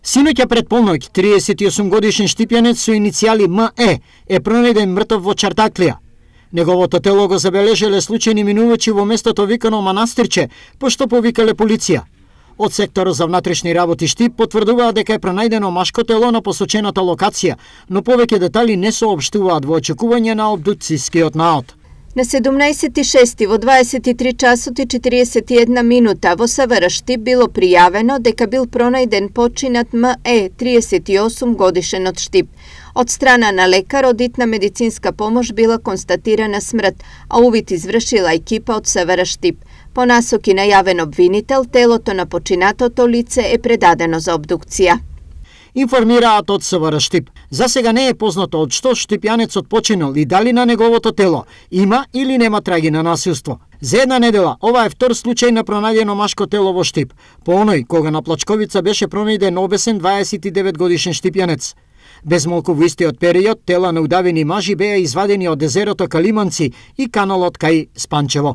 Синоќа пред полноќ, 38-годишен штипјанец со иницијали МЕ е пронајден мртов во Чартаклија. Неговото тело го забележале случајни минувачи во местото викано Манастирче, пошто повикале полиција. Од секторот за внатрешни работи Штип потврдуваа дека е пронајдено машко тело на посочената локација, но повеќе детали не соопштуваат во очекување на обдукцијскиот наод. На 17.6. во 23 часот и 41 минута во СВР Штип било пријавено дека бил пронајден починат МЕ, 38 годишен од Штип. Од страна на лекар, од итна медицинска помош била констатирана смрт, а увид извршила екипа од СВР Штип. По насоки најавен обвинител, телото на починатото лице е предадено за обдукција. Информираат од СВР Штип. За сега не е познато од што штипјанецот починал и дали на неговото тело има или нема траги на насилство. За една недела, ова е втор случај на пронајдено машко тело во Штип, по оној кога на Плачковица беше пронајден обесен 29 годишен штипјанец. Безмалку во истиот период, тела на удавени мажи беа извадени од езерото Калиманци и каналот кај Спанчево.